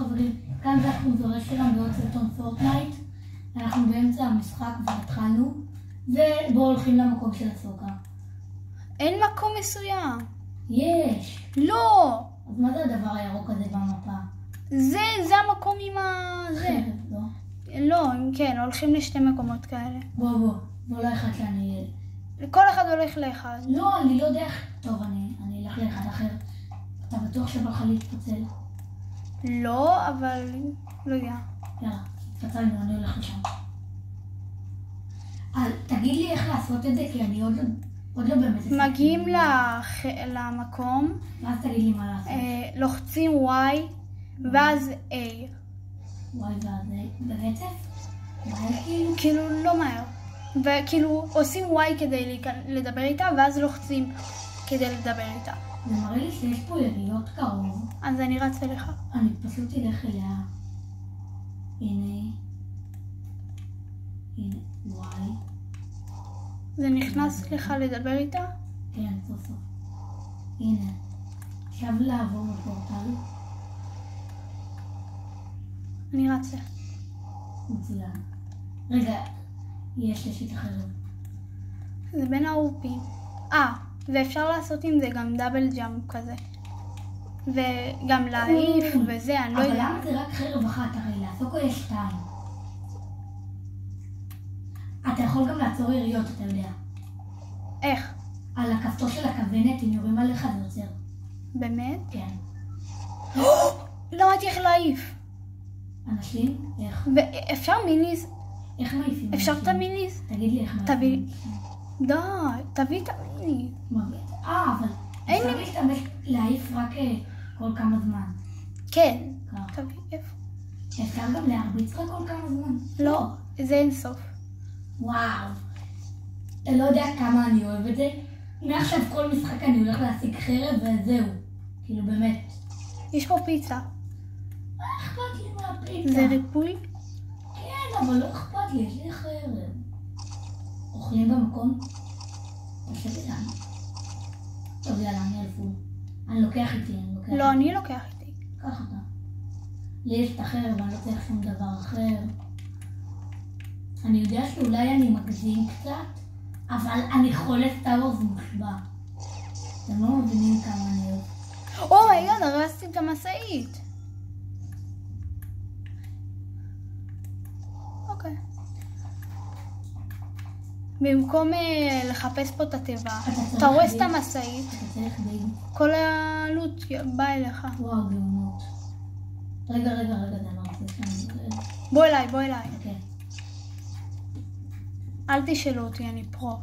חברים, כאן זה החוזר שלנו בעוד סרטון פורטנייט. אנחנו באמצע המשחק והתחלנו, ובואו הולכים למקום של הסוקה. אין מקום מסוים. יש. לא. אז מה זה הדבר הירוק הזה במפה? זה המקום עם זה. אחרת, לא? לא, כן, הולכים לשתי מקומות כאלה. בוא לאחד שאני... כל אחד הולך לאחד. לא, אני לא יודע איך... טוב, אני אלך לאחד אחר. אתה בטוח שבא לך להתפצל? לא, אבל... לא יודע. יאללה, התפצלנו, אני הולך לשם. תגיד לי איך לעשות את זה, כי אני עוד לא באמת... מגיעים למקום. ואז תגיד לי מה לעשות. לוחצים Y, ואז A. Y ואז A. ברצף? כאילו לא מהר. וכאילו עושים Y כדי לדבר איתה, ואז לוחצים כדי לדבר איתה. זה מראה לי שיש פה יריות קרוב. אז אני רצה לך. אני פשוט אלך אליה. הנה Y. זה נכנס לך לדבר איתה? כן, סוף. הנה. עכשיו לעבור בפורטל. אני רצה. מצוין. רגע, יש לשיט אחרת. זה בין העורפים. ואפשר לעשות עם זה גם דאבל ג'אמפ כזה. וגם להעיף וזה, אני לא יודע. אבל למה זה רק חרב אחת? הרי לעסוקו יש 2. אתה יכול גם לעצור יריות, אתה יודע. איך? על הכפתור של הכוונת, אם יורים עליך זה עוצר. באמת? כן. לא ראיתי איך להעיף. אנשים? איך? אפשר מיניס? איך מעיפים? אפשר את המיניס? תגיד לי איך מעיפים. תביא. די, תביא את המיניס. אבל אפשר להשתמש להעיף רק כל כמה זמן. כן. תביא, איפה? אפשר גם להרביץ רק כל כמה זמן? לא, זה אין סוף. וואו. אתה לא יודע כמה אני אוהב את זה? מעכשיו כל משחק אני הולך להשיג חרב וזהו. כאילו באמת. יש פה פיצה. מה אכפת לי מהפיצה? זה ריפוי? כן, אבל לא אכפת לי, יש לי חרב. אוכלים במקום? תשב איתנו. טוב, יאללה, אני אלפו. אני לוקח איתי, לא, אני לוקח איתי. קח אותה. לי יש את החרב, אני לא צריך שום דבר אחר. אני יודע שאולי אני מגזים קצת, אבל אני חולה סטאר-וורס מושבע. אתם לא מבינים כמה אני אוהב. אומייגאד, הרסתי את המשאית. אוקיי. במקום לחפש פה את הטבע, אתה רואה את המשאית, כל העלות בא אליך. וואו, גאונות. רגע, זה אמרתי. בוא אליי. אוקיי. אל תשאלו אותי, אני פרו.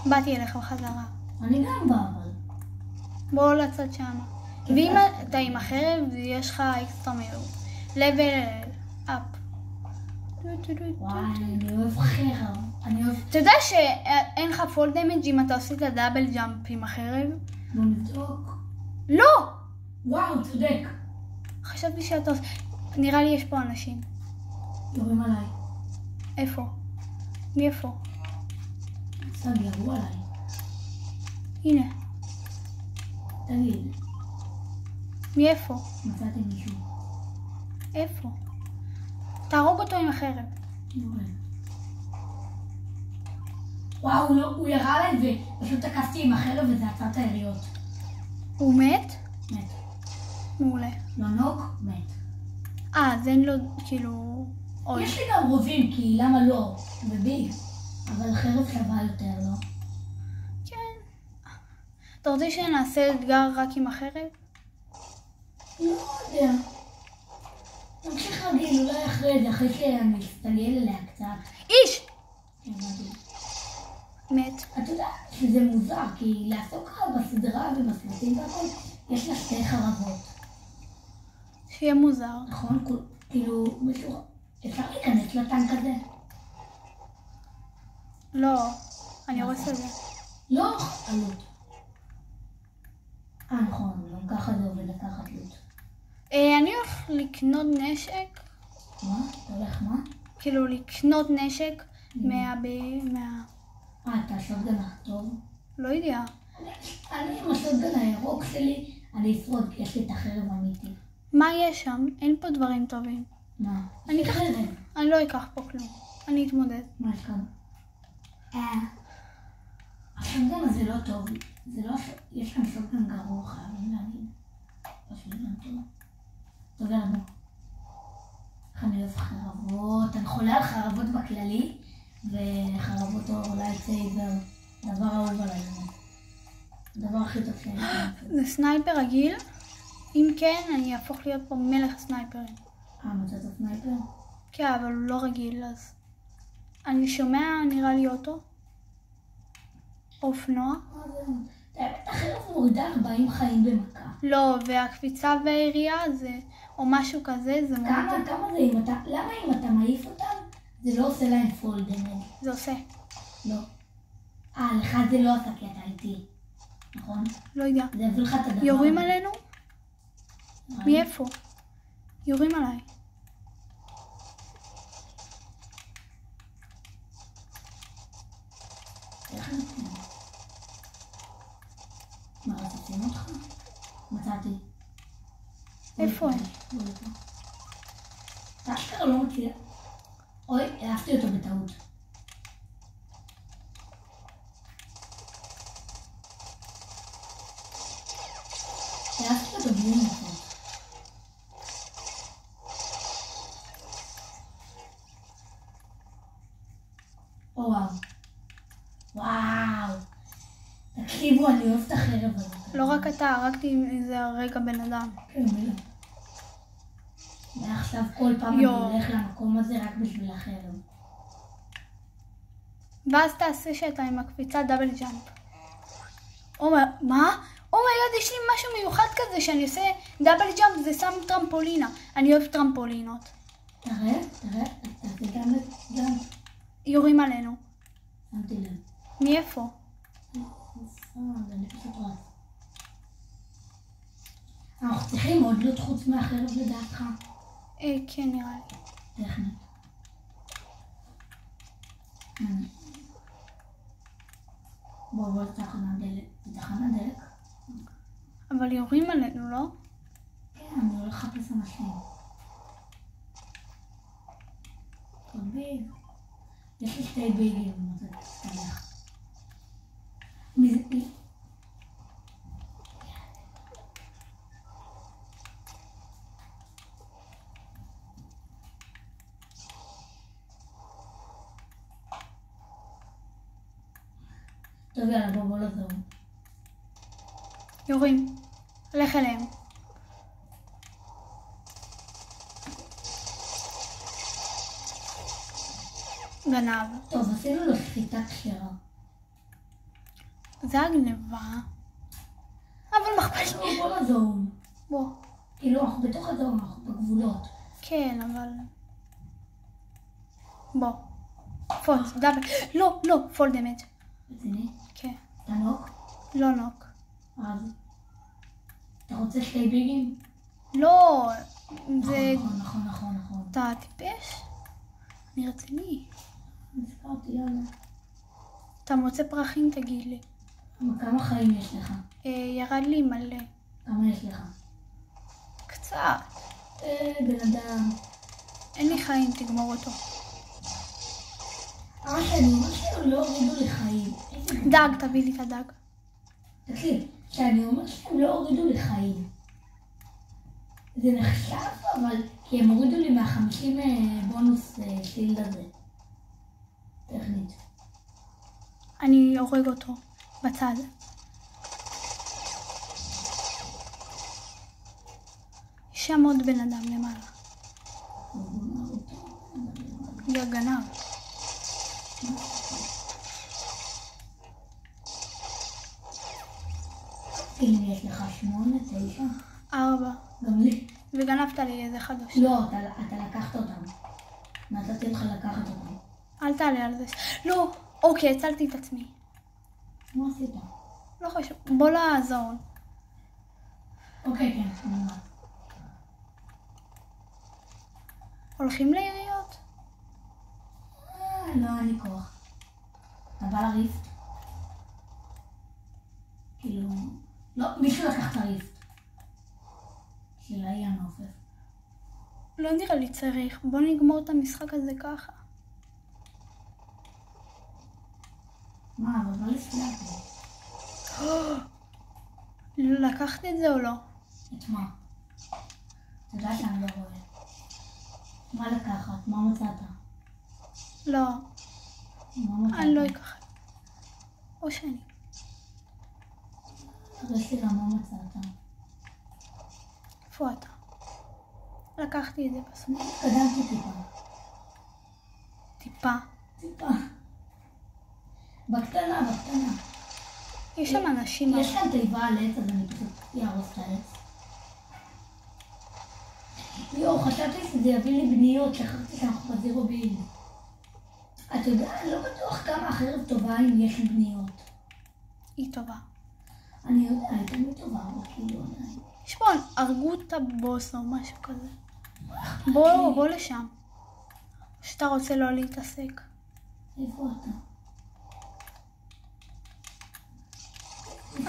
באתי אליך בחזרה. אני גם בא, אבל. בוא לצד שם. ואם אתה עם החרב, יש לך אקסטרה מהירות. לבל אפ. וואי, אני אוהב חרב. אתה יודע שאין לך פול דמג' אם אתה עושה את הדאבל ג'אמפ עם החרב? בוא נבדוק. לא! וואו, צודק. חשבתי שאתה עושה... נראה לי יש פה אנשים. יורים עליי. איפה? מי איפה? סתם ירו עליי. הנה. תגיד. מי איפה? מצאתי מישהו. איפה? תהרוג אותו עם החרב. יורה. וואו, הוא ירה עליי ופשוט תקפתי עם החרב וזה עצר את היריות. הוא מת? מת. מעולה. לא נוק? מת. אז אין לו כאילו... יש לי גם רובים, כי למה לא? בביג. אבל חרב שווה יותר, לא? כן. אתה רוצה שנעשה אתגר רק עם החרב? לא יודע. נמשיך רגיל, אולי אחרי זה, אחרי שאני אסתגל אליה קצת. איש! כן, מדהים. מת. אתה יודע שזה מוזר, כי לעסוק בסדרה ובסרטים והכל, יש לה 2 חרבות. שיהיה מוזר. נכון? כאילו, מישהו... אפשר להיכנס לטנק הזה? לא, אני הורס את זה. לא, עלות. נכון, גם ככה זה עובד לקחת לוט. אני הולך לקנות נשק. מה? אתה הולך מה? כאילו לקנות נשק אתה שוטגן טוב? לא יודע. אני עם השוטגן הירוק שלי, אני אשרוד, כי יש לי את החרב אמיתי. מה יש שם? אין פה דברים טובים. מה? אני יש חרב. אני לא אקח פה כלום. אני אתמודד. מה יש כאן? עכשיו גם זה לא טוב. זה לא... יש כאן סוג גם גרוע, חייבים להגיד. פשוט גם טוב. טוב לנו. איך אני אוהב חרבות. אני חולה על חרבות בכללי, וחרבות אולי צייבר. דבר אהוב עליי. הדבר הכי טוב שאני חייבת. זה סנייפר רגיל? אם כן, אני אהפוך להיות פה מלך סנייפרים. מצאת סנייפר? כן, אבל הוא לא רגיל, אז... אני שומע, נראה לי אוטו. אופנוע. האמת, החרב מורידה 40 חיים במכה. לא, והקפיצה והעירייה זה... או משהו כזה, זה מאוד... כמה זה אם אתה... למה אם אתה מעיף אותם, זה לא עושה להם פול דמג? זה עושה. לא. לך זה לא עושה כי אתה איתי. נכון? לא יודע. זה יביא לך את הדבר. יורים עלינו? מאיפה? יורים עליי. איך נותנים? מה, רציתם אותך? מצאתי. איפה הם? אתה אשכרה לא מכיר. אוי, העפתי אותו בטעות. העפתי אותו בלי נפות. וואו. וואו. תקשיבו, אני אוהב את החרב הזאת. לא רק אתה, הרגתי עם איזה רגע בן אדם. כן, מילה. ועכשיו כל פעם אני הולך למקום הזה רק בשביל החרב. ואז תעשה שאתה עם הקפיצה דאבל ג'אמפ. מה? אומייגאד, יש לי משהו מיוחד כזה שאני עושה דאבל ג'אמפ, זה שם טרמפולינה. אני אוהב טרמפולינות. תראה, תעשה גם ג'אמפ. יורים עלינו. שמתי לב. מאיפה? אני פשוט רץ. אנחנו צריכים עוד לוט חוץ מהחרב לדעתך? כן, נראה לי. טכנית. בוא לתחנת דלק. זה תחנת דלק? אבל יורים עלינו, לא? כן, אני הולך לחפש אנשים. ביג. יש לי 2 ביגים, אז תלך. מי? טוב, יאללה, בוא לזום. יורים. הלך אליהם. גנב. טוב, עשינו לו סחיטה כשרה. זה הגנבה. אבל מכפש. בוא לזום. בוא. כאילו, אנחנו בתוך הזום, אנחנו בגבולות. כן, אבל... בוא. פוץ, דאבל. לא, לא, פול דמג'. רציני? כן. אתה נוק? לא נוק. אז... אתה רוצה 2 ביגים? לא, זה... נכון. אתה טיפש? אני רציני. נזכרתי, יאללה. אתה מוצא פרחים, תגיד לי. כמה חיים יש לך? ירד לי מלא. כמה יש לך? קצת. בן אדם. אין לי חיים, תגמור אותו. אבל שאני אומר שהם לא הורידו לי חיים. דג, תביא לי את הדג. תקשיב, שאני אומר שהם לא הורידו לי חיים. זה נחשב, אבל כי הם הורידו לי 50 בונוס שילד הזה. טכנית. אני הורג אותו. בצד. יש שם עוד בן אדם למעלה. יא גנב. אם יש לך 8, 9? 4. גם לי. וגנבת לי איזה חדש. לא, אתה לקחת אותם. נתתי לך לקחת אותם. אל תעלה על זה. לא, אוקיי, הצלתי את עצמי. מה עשית? לא חשוב. בוא לזון. אוקיי, כן, אני אומרת. הולכים לעיריות? לא, אין לי כוח. אתה בא לריפט? כאילו... לא, מישהו לקח את הריפט. של האי המעופף. לא נראה לי צריך. בוא נגמור את המשחק הזה ככה. מה, אבל לא לסלאפי. לקחת את זה או לא? את מה? אתה יודע שאני לא רואה. מה לקחת? מה מצאת? לא, מה מצאת? אני לא אקח. או שאני. יש לי גם מה מצאת. איפה אתה? לקחתי את זה בסוף. אני התקדמתי טיפה. טיפה. טיפה. בקטנה. יש שם אנשים. יש כאן תיבה על עץ, אז אני פשוט יהרוס את העץ. חשבתי שזה יביא לי בניות, שכחתי שאנחנו בזירו ביל. אתה יודע, אני לא בטוח כמה החרב טובה אם יש לי בניות. היא טובה. אני יודע, היא תמיד טובה, אבל כאילו עדיין. יש פה הרגו את הבוס או משהו כזה. בוא לשם. או שאתה רוצה לא להתעסק. איפה אתה?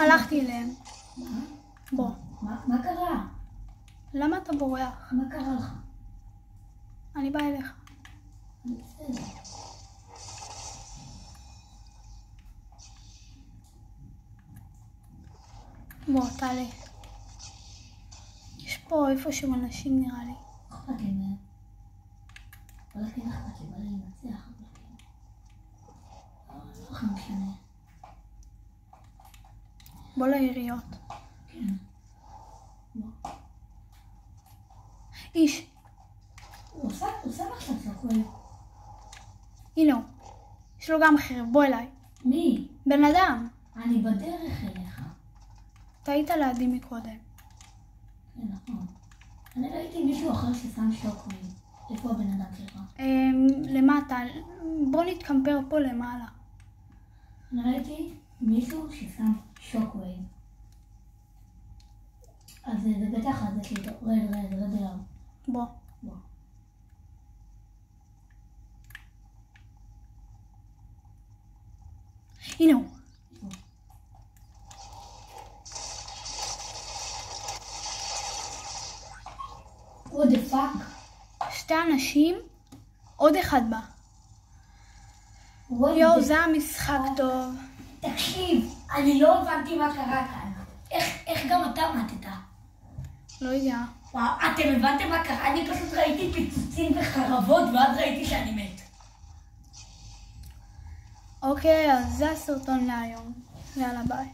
הלכתי אליהם. מה? בוא. מה קרה? למה אתה בורח? מה קרה לך? אני באה אליך. אני בסדר. בוא, תעלה. יש פה איפשהו אנשים נראה לי. אכפת לי מהם. אבל כן אכפת לי, בא לי לנצח, אבל כן. לא הכי משנה. בוא לעיריות. כן. בוא. איש. הוא עושה עכשיו שוקוי. הנה הוא. יש לו גם חרב, בוא אליי. מי? בן אדם. אני בדרך אליך. אתה היית לידי מקודם. כן, נכון. אני ראיתי מישהו אחר ששם שוקוי. איפה הבן אדם שלך? למטה. בוא נתקמפר פה למעלה. אני ראיתי מישהו ששם שוקוי. אז זה בטח הזה שאיתו. רד אליו. בוא. בוא. הנה הוא. What the fuck? שתי אנשים, עוד אחד בא. What יואו, the- זה המשחק טוב. תקשיב, אני לא הבנתי מה קרה כאן. איך גם אתה מתת? לא יודע. אתם הבנתם מה קרה? אני פשוט ראיתי פיצוצים וחרבות ואז ראיתי שאני מת. אוקיי, אז זה הסרטון להיום. יאללה, ביי.